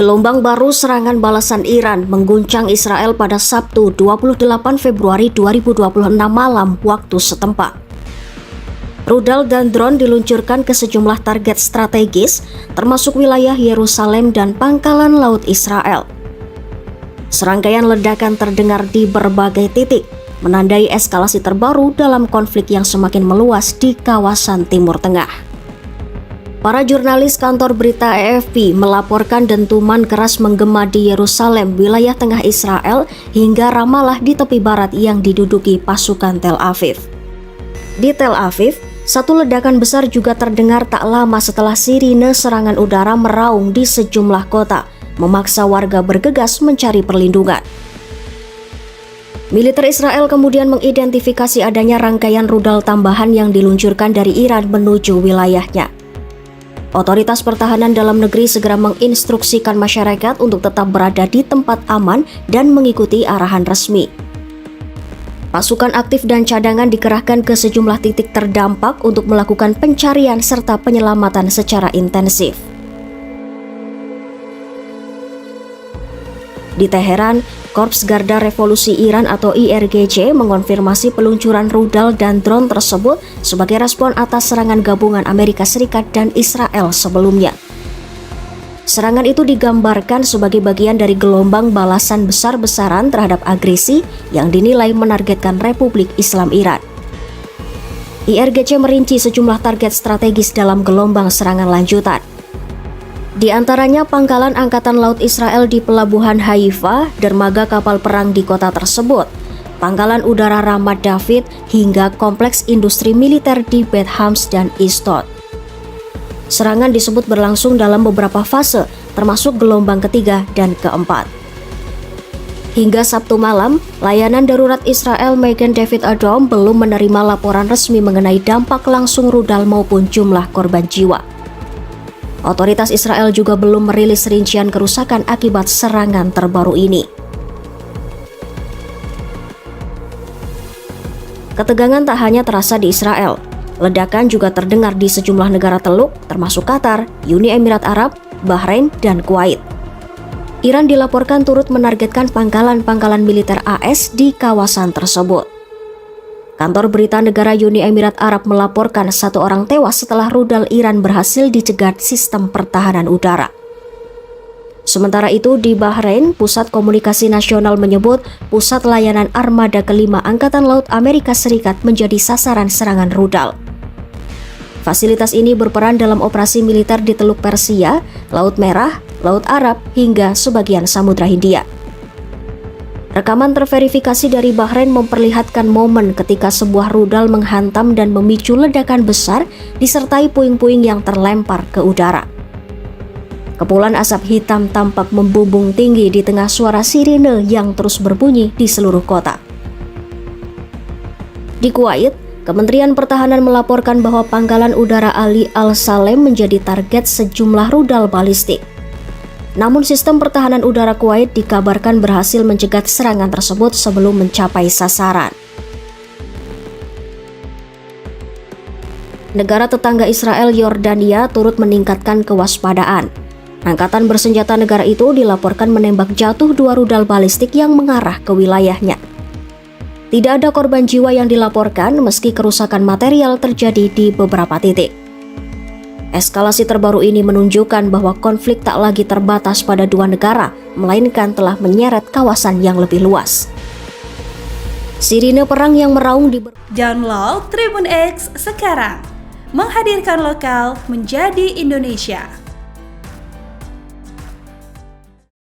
Gelombang baru serangan balasan Iran mengguncang Israel pada Sabtu 28 Februari 2026 malam waktu setempat. Rudal dan drone diluncurkan ke sejumlah target strategis, termasuk wilayah Yerusalem dan pangkalan laut Israel. Serangkaian ledakan terdengar di berbagai titik, menandai eskalasi terbaru dalam konflik yang semakin meluas di kawasan Timur Tengah. Para jurnalis kantor berita AFP melaporkan dentuman keras menggema di Yerusalem, wilayah tengah Israel, hingga Ramallah di tepi barat yang diduduki pasukan Tel Aviv. Di Tel Aviv, satu ledakan besar juga terdengar tak lama setelah sirine serangan udara meraung di sejumlah kota, memaksa warga bergegas mencari perlindungan. Militer Israel kemudian mengidentifikasi adanya rangkaian rudal tambahan yang diluncurkan dari Iran menuju wilayahnya. Otoritas pertahanan dalam negeri segera menginstruksikan masyarakat untuk tetap berada di tempat aman dan mengikuti arahan resmi. Pasukan aktif dan cadangan dikerahkan ke sejumlah titik terdampak untuk melakukan pencarian serta penyelamatan secara intensif. Di Teheran, Korps Garda Revolusi Iran atau IRGC mengonfirmasi peluncuran rudal dan drone tersebut sebagai respon atas serangan gabungan Amerika Serikat dan Israel sebelumnya. Serangan itu digambarkan sebagai bagian dari gelombang balasan besar-besaran terhadap agresi yang dinilai menargetkan Republik Islam Iran. IRGC merinci sejumlah target strategis dalam gelombang serangan lanjutan. Di antaranya pangkalan Angkatan Laut Israel di Pelabuhan Haifa, dermaga kapal perang di kota tersebut, pangkalan udara Ramat David, hingga kompleks industri militer di Beth Hams dan Ashdod. Serangan disebut berlangsung dalam beberapa fase, termasuk gelombang ketiga dan keempat. Hingga Sabtu malam, layanan darurat Israel Magen David Adom belum menerima laporan resmi mengenai dampak langsung rudal maupun jumlah korban jiwa. Otoritas Israel juga belum merilis rincian kerusakan akibat serangan terbaru ini. Ketegangan tak hanya terasa di Israel, ledakan juga terdengar di sejumlah negara Teluk, termasuk Qatar, Uni Emirat Arab, Bahrain, dan Kuwait. Iran dilaporkan turut menargetkan pangkalan-pangkalan militer AS di kawasan tersebut. Kantor berita negara Uni Emirat Arab melaporkan satu orang tewas setelah rudal Iran berhasil dicegat sistem pertahanan udara. Sementara itu di Bahrain, Pusat Komunikasi Nasional menyebut pusat layanan armada kelima Angkatan Laut Amerika Serikat menjadi sasaran serangan rudal. Fasilitas ini berperan dalam operasi militer di Teluk Persia, Laut Merah, Laut Arab, hingga sebagian Samudra Hindia. Rekaman terverifikasi dari Bahrain memperlihatkan momen ketika sebuah rudal menghantam dan memicu ledakan besar disertai puing-puing yang terlempar ke udara. Kepulan asap hitam tampak membumbung tinggi di tengah suara sirine yang terus berbunyi di seluruh kota. Di Kuwait, Kementerian Pertahanan melaporkan bahwa pangkalan udara Ali Al-Salem menjadi target sejumlah rudal balistik. Namun sistem pertahanan udara Kuwait dikabarkan berhasil mencegat serangan tersebut sebelum mencapai sasaran. Negara tetangga Israel, Yordania, turut meningkatkan kewaspadaan. Angkatan bersenjata negara itu dilaporkan menembak jatuh 2 rudal balistik yang mengarah ke wilayahnya. Tidak ada korban jiwa yang dilaporkan meski kerusakan material terjadi di beberapa titik. Eskalasi terbaru ini menunjukkan bahwa konflik tak lagi terbatas pada dua negara, melainkan telah menyeret kawasan yang lebih luas. Sirine perang yang meraung di Download Tribun X sekarang, menghadirkan lokal menjadi Indonesia.